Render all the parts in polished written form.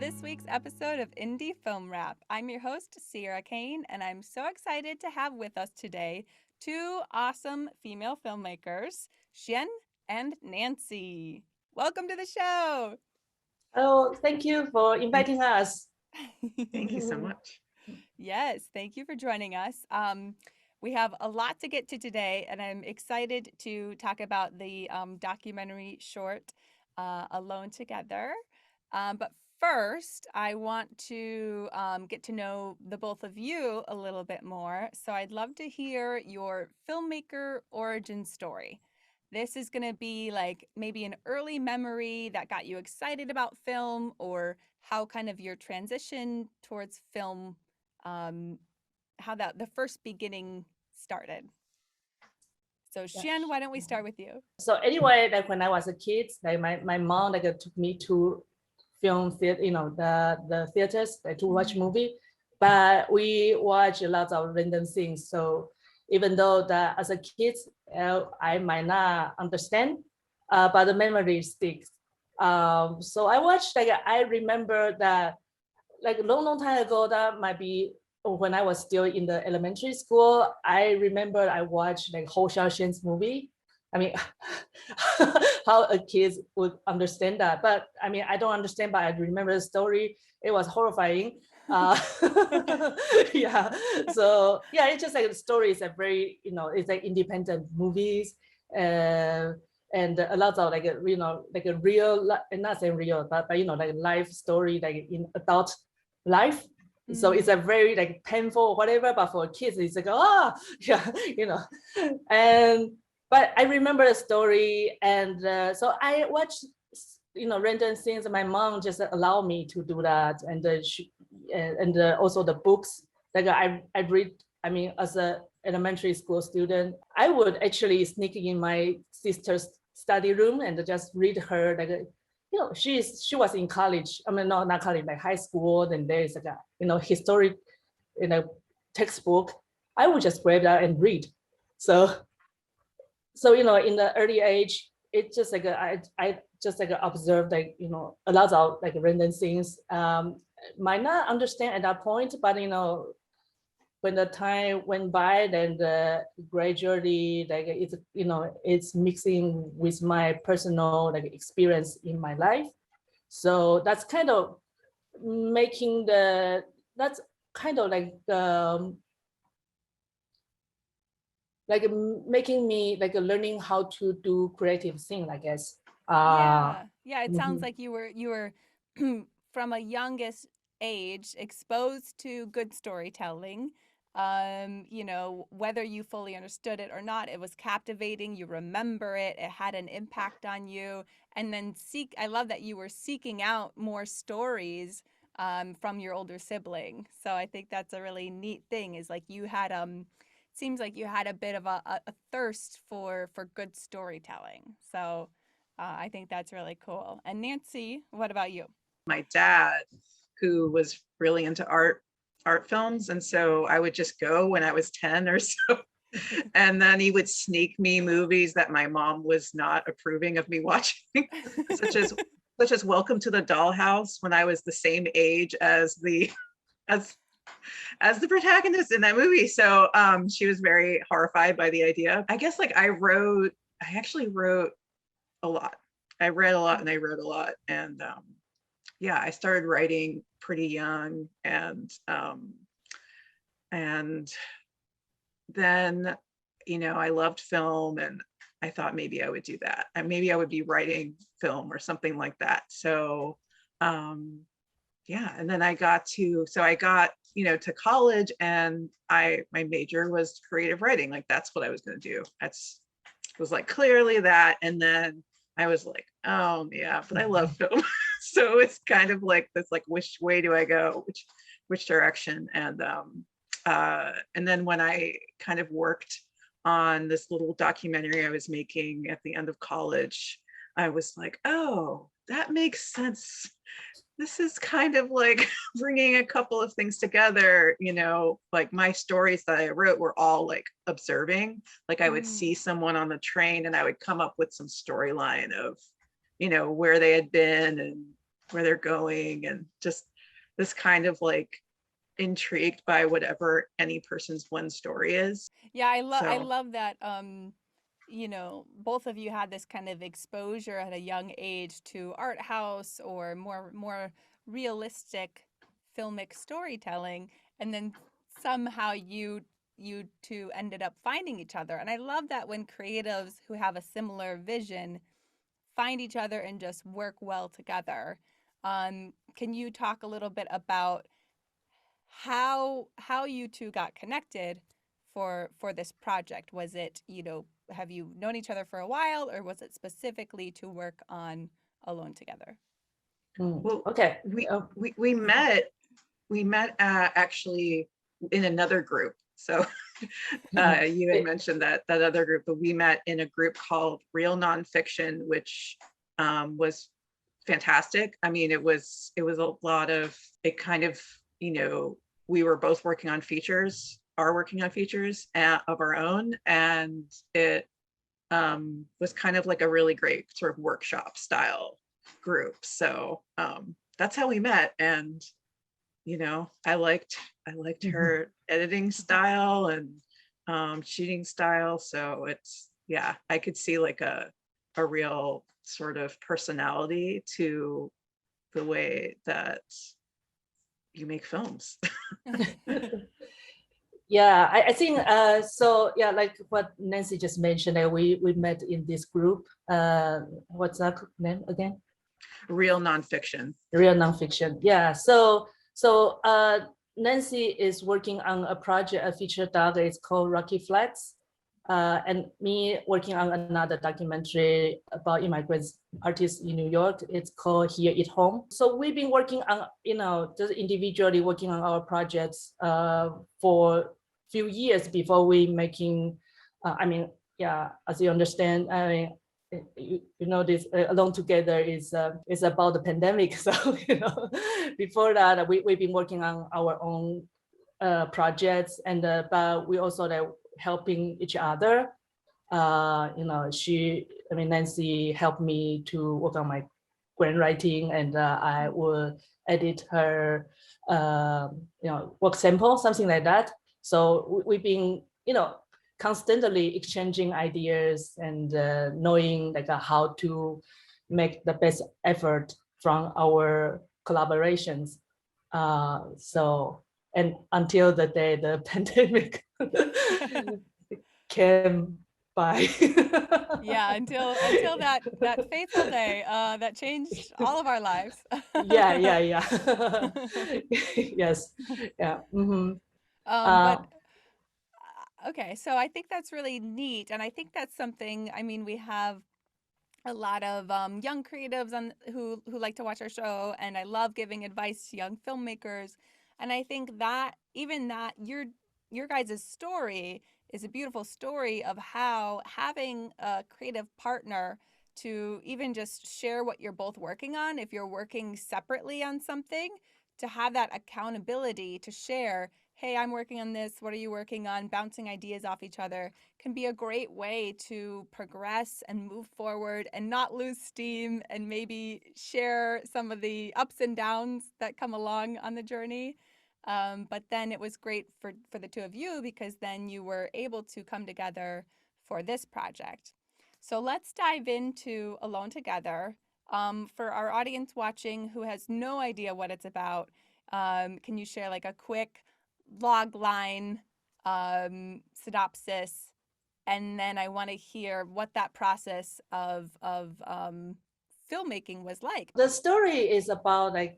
this week's episode of Indie Film Wrap. I'm your host, Sierra Kane, and I'm so excited to have with us today two awesome female filmmakers, Hsuan and Nancy. Welcome to the show. Oh, thank you for inviting us. Thank you so much. Yes, thank you for joining us. We have a lot to get to today, and I'm excited to talk about the documentary short, Alone Together. But first, I want to get to know the both of you a little bit more. So I'd love to hear your filmmaker origin story. This is going to be like maybe an early memory that got you excited about film, or how kind of your transition towards film, how that the first beginning started. So Hsuan, why don't we start with you? So anyway, like when I was a kid, like my mom took me to film theater, the theaters to watch movie, but we watch a lot of random things. So even though that as a kid, I might not understand, but the memory sticks. So I watched, I remember that like a long time ago, that might be when I was still in the elementary school. I remember I watched like Hou Xiaoxian's movie. I mean, how a kid would understand that, but I mean, I don't understand, but I remember the story. It was horrifying. Yeah. So yeah, it's just like the story is a very, it's like independent movies, and a lot of like a real, not saying real, but like life story, like in adult life. So it's a very like painful whatever, but for kids it's like, yeah, and but I remember the story, and so I watched random things. My mom just allowed me to do that, and also the books like I read. I mean, as a elementary school student, I would actually sneak in my sister's study room and just read her like she was in college. I mean, not college, like high school. Then there is like a historic textbook. I would just grab that and read. So in the early age, it just like I just like observed like a lot of like random things. Might not understand at that point, but when the time went by, then gradually like it's mixing with my personal like experience in my life. So that's kind of making that's kind of like making me like learning how to do creative thing, I guess. Yeah, it sounds like you were from a youngest age exposed to good storytelling. Whether you fully understood it or not, it was captivating. You remember it, it had an impact on you. And then I love that you were seeking out more stories from your older sibling. So I think that's a really neat thing, is like you had seems like you had a bit of a thirst for good storytelling. So I think that's really cool. And Nancy, what about you? My dad, who was really into art films, and so I would just go when I was 10 or so, and then he would sneak me movies that my mom was not approving of me watching, such as Welcome to the Dollhouse, when I was the same age as the protagonist in that movie. So she was very horrified by the idea. I guess like I actually wrote a lot. I read a lot and I wrote a lot. And yeah, I started writing pretty young, and then I loved film, and I thought maybe I would do that. And maybe I would be writing film or something like that. So yeah, and then I got to college, and my major was creative writing. Like that's what I was going to do. It was like clearly that. And then I was like, oh yeah, but I love film. So it's kind of like this, like, which way do I go? Which direction? And then when I kind of worked on this little documentary I was making at the end of college, I was like, oh, that makes sense. This is kind of like bringing a couple of things together, like my stories that I wrote were all like observing. Like I would see someone on the train and I would come up with some storyline of, where they had been and where they're going, and just this kind of like intrigued by whatever any person's one story is. Yeah, I So love that you know, both of you had this kind of exposure at a young age to art house or more realistic filmic storytelling, and then somehow you two ended up finding each other. And I love that when creatives who have a similar vision find each other and just work well together. Can you talk a little bit about how you two got connected for this project? Was it, you know, have you known each other for a while, or was it specifically to work on Alone Together? well, Okay. we met actually in another group. So you had mentioned that other group, but we met in a group called Real Nonfiction, which was fantastic. I mean, it was a lot of it kind of, you know, we were both working on features, of our own, and it was kind of like a really great sort of workshop style group. So that's how we met. And you know, I liked her editing style and shooting style. So it's, yeah, I could see like a real sort of personality to the way that you make films. Yeah, I think so. Yeah, like what Nancy just mentioned, we met in this group. What's that name again? Real Nonfiction. Real Nonfiction. Yeah. So Nancy is working on a project, a feature doc. It's called Rocky Flats, and me working on another documentary about immigrants artists in New York. It's called Here at Home. So we've been working on, you know, just individually working on our projects for a few years before we making. I mean, yeah, as you understand, I mean, you know, this Alone Together is about the pandemic. So you know, before that we've been working on our own projects, and but we also like helping each other. You know, Nancy helped me to work on my grant writing, and I will edit her you know, work sample, something like that. So we've been, you know, constantly exchanging ideas and knowing like how to make the best effort from our collaborations. So, and until the day the pandemic came by. Yeah, until that fateful day that changed all of our lives. Yeah. Yes. Yeah. But okay, so I think that's really neat, and I think that's something. I mean, we have a lot of young creatives who like to watch our show, and I love giving advice to young filmmakers. And I think that even that your guys' story is a beautiful story of how having a creative partner to even just share what you're both working on, if you're working separately on something, to have that accountability to share, hey, I'm working on this, what are you working on, bouncing ideas off each other, can be a great way to progress and move forward and not lose steam, and maybe share some of the ups and downs that come along on the journey. But then it was great for the two of you, because then you were able to come together for this project. So let's dive into Alone Together. For our audience watching who has no idea what it's about, can you share like a quick log line synopsis? And then I want to hear what that process of filmmaking was like. The story is about like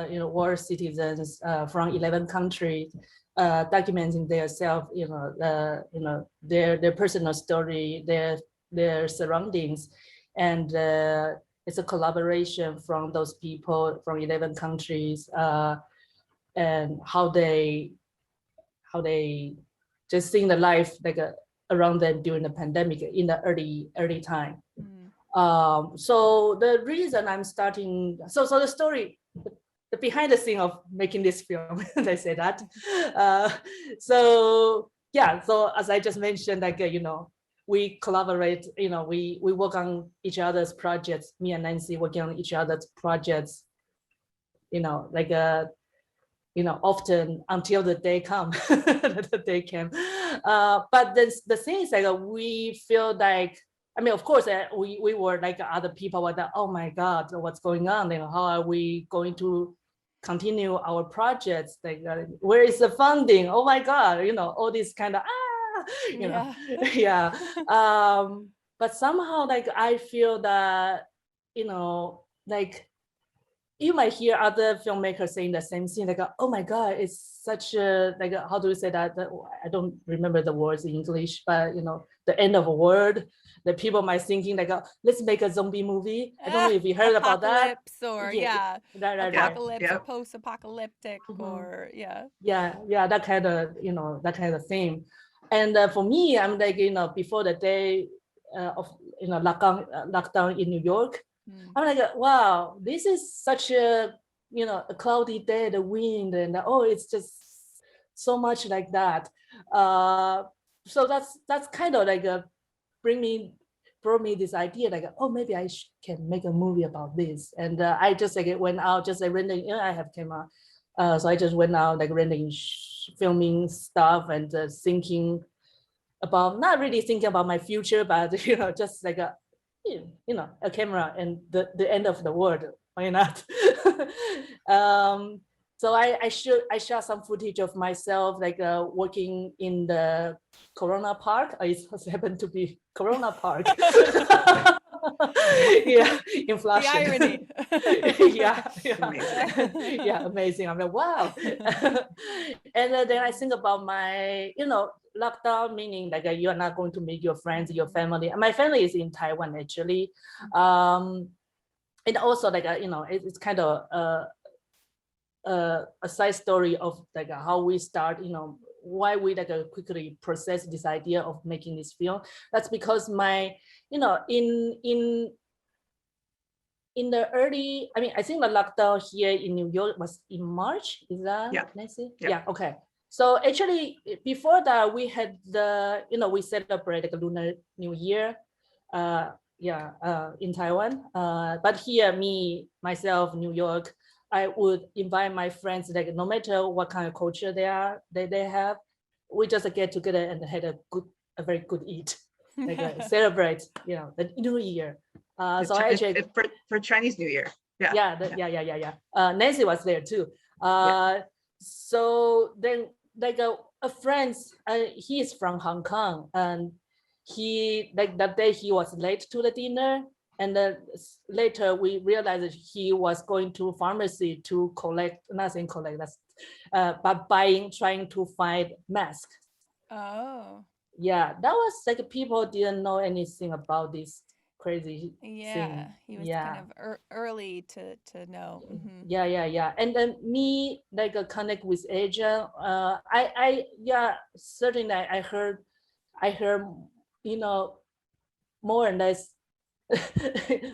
you know, war citizens from 11 countries documenting their self, you know, their personal story, their surroundings, and it's a collaboration from those people from 11 countries, and how they just seeing the life like around them during the pandemic in the early time. So the reason I'm starting, so the story, the behind the scene of making this film, I say that. So yeah, so as I just mentioned, like you know, we collaborate, you know, we work on each other's projects. Me and Nancy working on each other's projects like often until the day come, the day came. But the thing is like we feel like, I mean, of course, we were like other people were like, oh my God, what's going on? How are we going to continue our projects? Like, where is the funding? Oh my God, all these kind of, Yeah. yeah. But somehow like, I feel that, like, you might hear other filmmakers saying the same thing, like, oh my God, it's such a, like, how do we say that? I don't remember the words in English, but the end of a world, that people might thinking like, let's make a zombie movie. I don't know if you heard about that. Apocalypse or Right, right. apocalypse or Yep. post-apocalyptic or Yeah, that kind of, that kind of thing. And for me, I'm like, before the day of, lockdown in New York, I'm like, wow, this is such a, a cloudy day, the wind, and it's just so much like that. So that's kind of like brought me this idea, like, oh, maybe I can make a movie about this. And I just like went out, just like rendering. I have camera, so I just went out like rendering, filming stuff, and thinking about, not really thinking about my future, but just like a camera and the end of the world. Why not? So I shot some footage of myself like working in the Corona Park. It happened to be Corona Park. Yeah, in Flushing. The irony. Yeah, amazing. I'm like, wow. And then I think about my, lockdown, meaning like you are not going to meet your friends, your family. My family is in Taiwan actually. And also like, it's kind of a side story of like how we start, why we like quickly process this idea of making this film. That's because my, in the early, I mean, I think the lockdown here in New York was in March. Is that Nancy? Yeah. Okay. So actually, before that, we had we celebrate the Lunar New Year, in Taiwan. But here, myself, New York, I would invite my friends, like no matter what kind of culture they have, we just get together and had a very good eat, like celebrate, the New Year. So I actually for Chinese New Year. Yeah. Nancy was there too. So then like a friend, he is from Hong Kong, and he like that day he was late to the dinner, and then later we realized that he was going to pharmacy to but trying to find masks. Oh. Yeah, that was like people didn't know anything about this crazy thing. He was kind of early to know. Yeah. And then me like connect with Asia. Certainly I heard more and less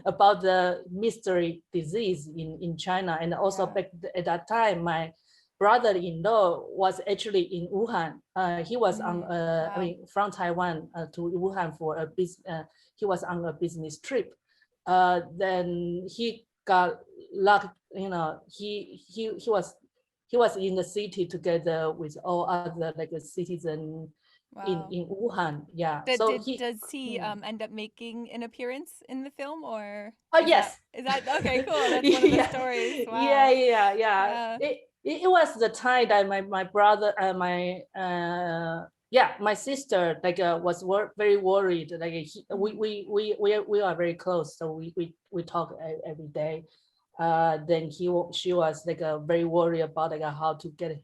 about the mystery disease in China, and also back at that time my brother-in-law was actually in Wuhan. He was from Taiwan to Wuhan for a business. He was on a business trip. Then he got locked. He was in the city together with all other like citizens in Wuhan. Yeah. Does he end up making an appearance in the film, or? Yes. Is that okay? Cool. That's one of the stories. Wow. Yeah. It was the time that my brother, my sister was very worried. Like we are very close, so we talk every day. Then she was like very worried about like how to get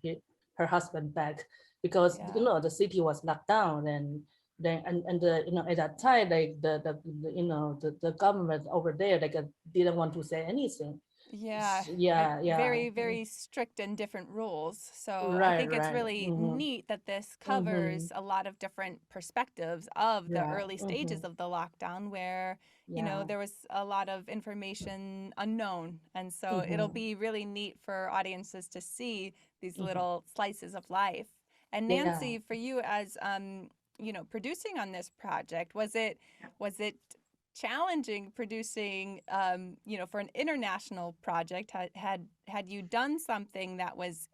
her husband back, because the city was locked down, and then at that time like the government over there didn't want to say anything. Very, very strict and different rules. So I think it's really neat that this covers a lot of different perspectives of the early stages of the lockdown, where there was a lot of information unknown, and so it'll be really neat for audiences to see these little slices of life. And Nancy, for you as producing on this project, was it challenging producing, for an international project. Had you done something that was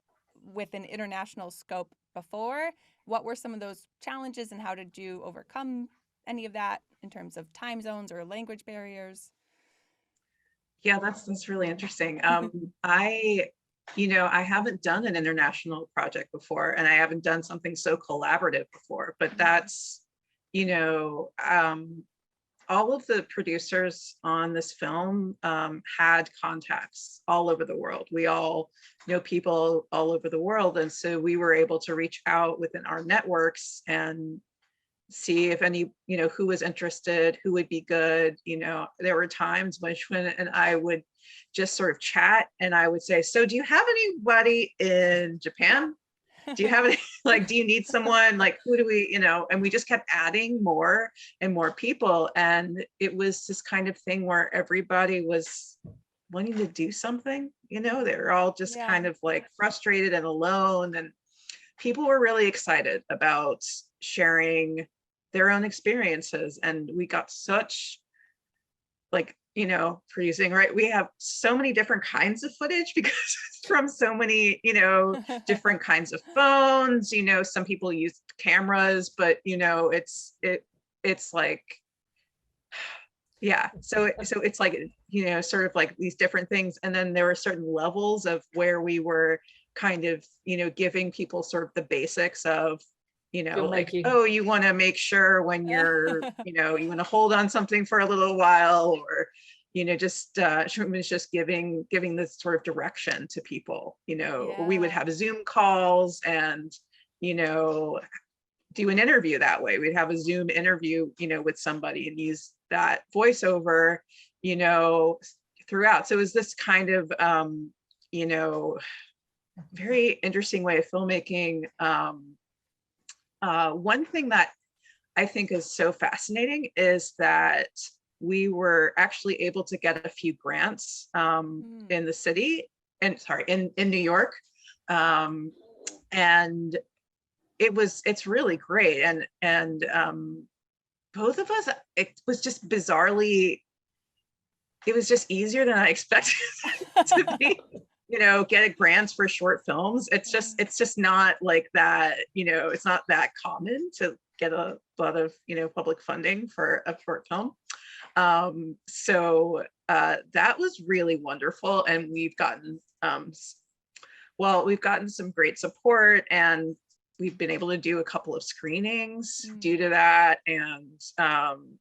with an international scope before? What were some of those challenges, and how did you overcome any of that in terms of time zones or language barriers? Yeah, that's really interesting. I haven't done an international project before, and I haven't done something so collaborative before, but that's, you know, all of the producers on this film had contacts all over the world. We all know people all over the world. And so we were able to reach out within our networks and see if any, who was interested, who would be good. There were times when Hsuan and I would just sort of chat, and I would say, so do you have anybody in Japan? Do you have any, like, do you need someone? Like, who do we, and we just kept adding more and more people. And it was this kind of thing where everybody was wanting to do something, they were all just kind of like frustrated and alone. And people were really excited about sharing their own experiences. And we got such, like, producing, right? We have so many different kinds of footage because it's from so many, different kinds of phones. Some people use cameras, but it's like, yeah. So it's like, sort of like these different things. And then there were certain levels of where we were kind of, giving people sort of the basics of, like, oh, you want to make sure when you're, you want to hold on something for a little while, or, just giving this sort of direction to people. We would have Zoom calls and, do an interview that way. We'd have a Zoom interview, with somebody and use that voiceover, throughout. So it was this kind of, very interesting way of filmmaking. One thing that I think is so fascinating is that we were actually able to get a few grants in the city, and in New York. And it's really great. And both of us, it was just bizarrely, it was just easier than I expected to be. Get grants for short films. It's just not like that, it's not that common to get a lot of, public funding for a short film. So that was really wonderful. And we've gotten, we've gotten some great support, and we've been able to do a couple of screenings due to that. And,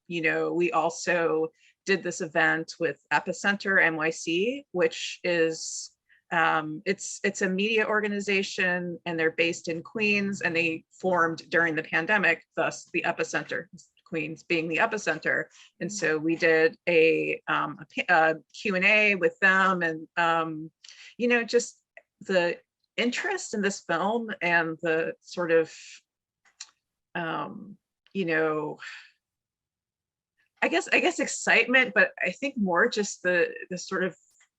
we also did this event with Epicenter NYC, which is, it's a media organization, and they're based in Queens, and they formed during the pandemic, thus the Epicenter, Queens being the epicenter. And so we did a Q&A with them, and just the interest in this film and the sort of I guess excitement, but I think more just the sort of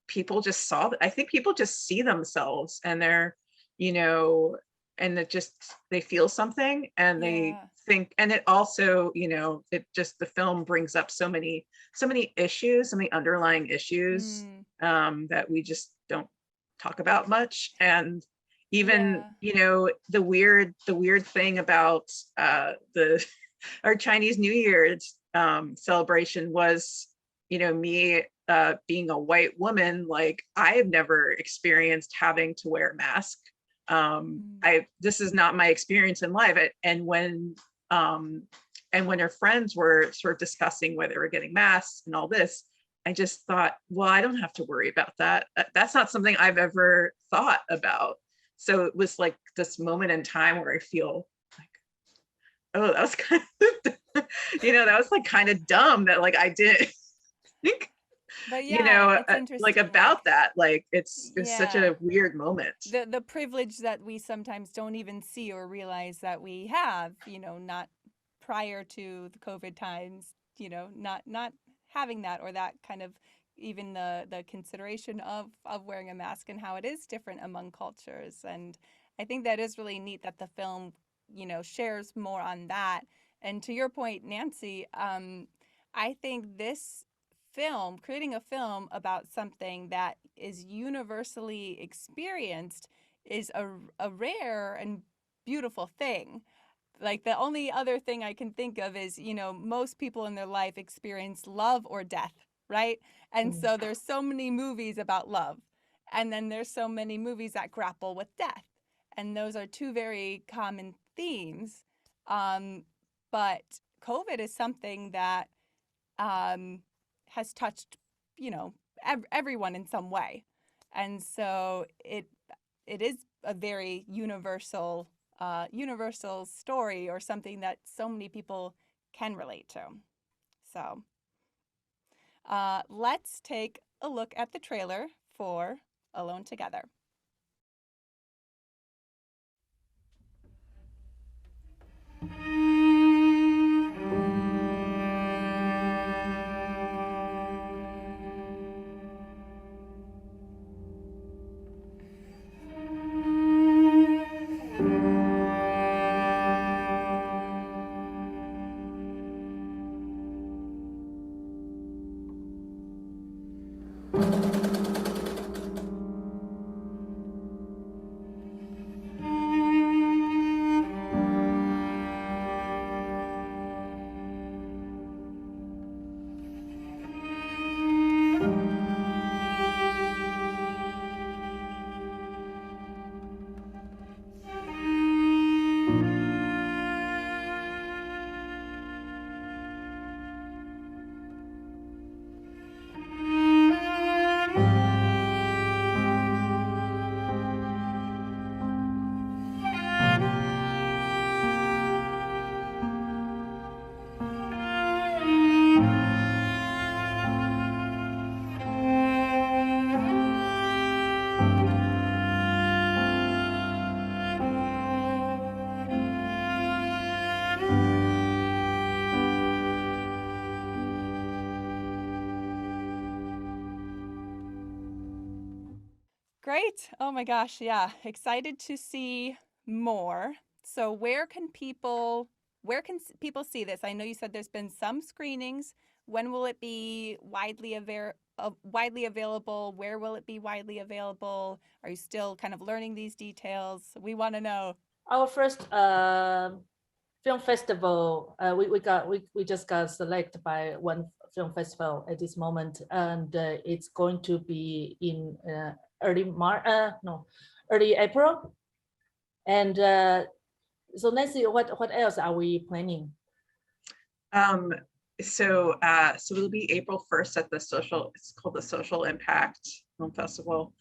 people just saw that. I think people just see themselves, and they're, and it just, they feel something, and they think, and it also, it just, the film brings up so many issues, so many underlying issues that we just don't talk about much. And even, the weird thing about our Chinese New Year's celebration was, me being a white woman, like, I have never experienced having to wear a mask. This is not my experience in life. And when her friends were sort of discussing whether they were getting masks and all this, I just thought, well, I don't have to worry about that. That's not something I've ever thought about. So it was like this moment in time where I feel like, oh, that was kind of, that was like kind of dumb that, like, I didn't think, but it's like, about that. Like, it's such a weird moment. The privilege that we sometimes don't even see or realize that we have, not prior to the COVID times, not having that, or that kind of, even the consideration of wearing a mask and how it is different among cultures. And I think that is really neat that the film, shares more on that. And to your point, Nancy, I think this film, creating a film about something that is universally experienced, is a rare and beautiful thing. Like the only other thing I can think of is, most people in their life experience love or death, right? And Mm, so there's so many movies about love. And then there's so many movies that grapple with death. And those are two very common themes. Um, but COVID is something that um, has touched, everyone in some way. And so it is a very universal story, or something that so many people can relate to. So let's take a look at the trailer for Alone Together. Great. Oh my gosh. Yeah. Excited to see more. So where can people see this? I know you said there's been some screenings. When will it be widely available? Where will it be widely available? Are you still kind of learning these details? We want to know. Our first film festival, we just got selected by one film festival at this moment, and it's going to be in early April. And so Nancy, what else are we planning? So it'll be April 1st at it's called the Social Impact Film Festival.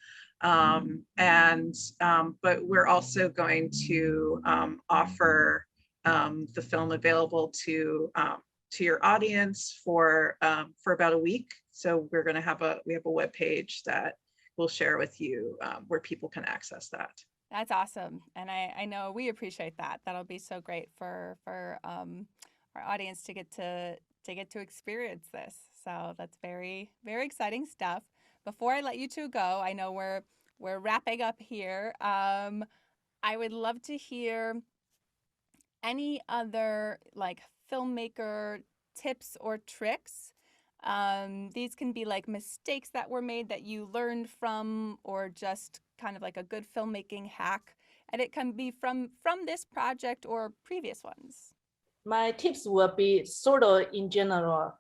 But we're also going to offer the film available to your audience for about a week. So we have a web page that we'll share with you where people can access that. That's awesome. And I know we appreciate that. That'll be so great for our audience to get to experience this. So that's very, very exciting stuff. Before I let you two go, I know we're wrapping up here. I would love to hear any other like filmmaker tips or tricks. These can be like mistakes that were made that you learned from, or just kind of like a good filmmaking hack. And it can be from this project or previous ones. My tips will be sort of in general.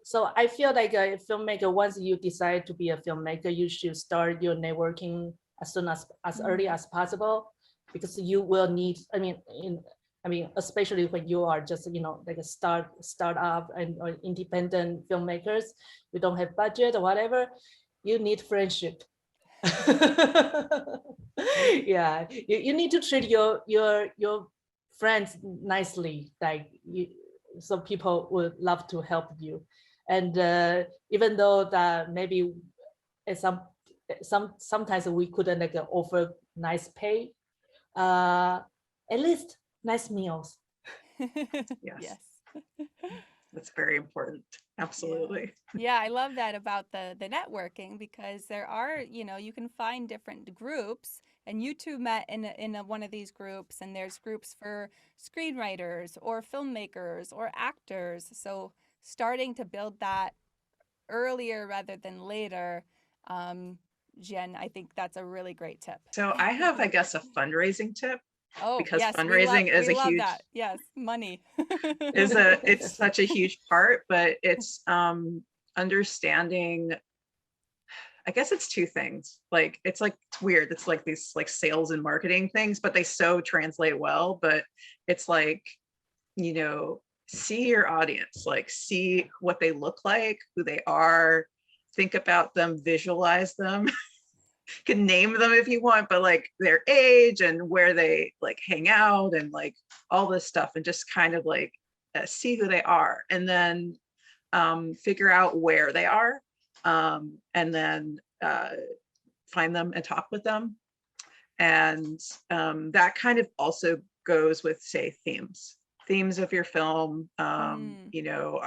So I feel like a filmmaker, once you decide to be a filmmaker, you should start your networking as soon as early as possible, because you will need, especially when you are just, like a startup or independent filmmakers, you don't have budget or whatever, you need friendship. Yeah, you need to treat your friends nicely, so people would love to help you. And even though that maybe sometimes we couldn't like offer nice pay, at least nice meals. Yes. That's very important. Absolutely. Yeah, I love that about the networking, because there are, you can find different groups, and you two met in one of these groups, and there's groups for screenwriters or filmmakers or actors. So starting to build that earlier rather than later, Jen, I think that's a really great tip. So I have, I guess, a fundraising tip, Oh, because yes, fundraising is we a love huge, that. Yes, money. it's such a huge part, but it's understanding, I guess it's two things. Like, it's weird. It's like these like sales and marketing things, but they so translate well. But it's like, you know, see your audience, like see what they look like, who they are, think about them, visualize them. Can name them if you want, but like their age and where they like hang out and like all this stuff, and just kind of like see who they are, and then figure out where they are, and then find them and talk with them. And that kind of also goes with, say, themes of your film. You know,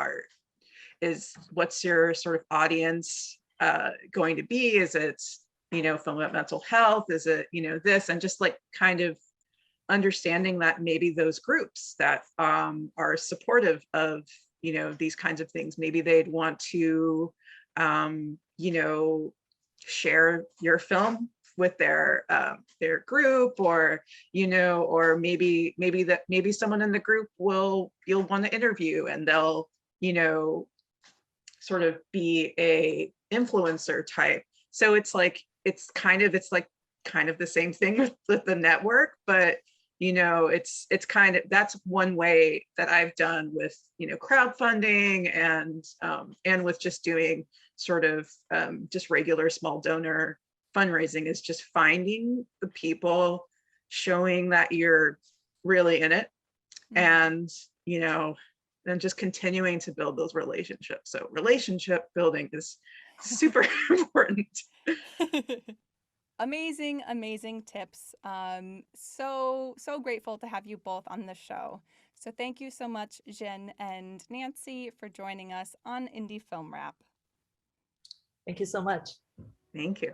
what's your sort of audience going to be? Is it, you know, film about mental health? Is it, you know, this? And just like kind of understanding that maybe those groups that are supportive of, you know, these kinds of things, maybe they'd want to, you know, share your film with their group, or, you know, or maybe someone in the group you'll want to interview, and they'll, you know, sort of be a influencer type. So it's like kind of the same thing with the network, but, you know, it's kind of, that's one way that I've done with, you know, crowdfunding, and with just doing sort of just regular small donor fundraising, is just finding the people, showing that you're really in it, and, you know, and just continuing to build those relationships. So relationship building is super important. Amazing tips. So grateful to have you both on the show. So thank you so much, Jen and Nancy, for joining us on Indie Film Wrap. Thank you so much. Thank you.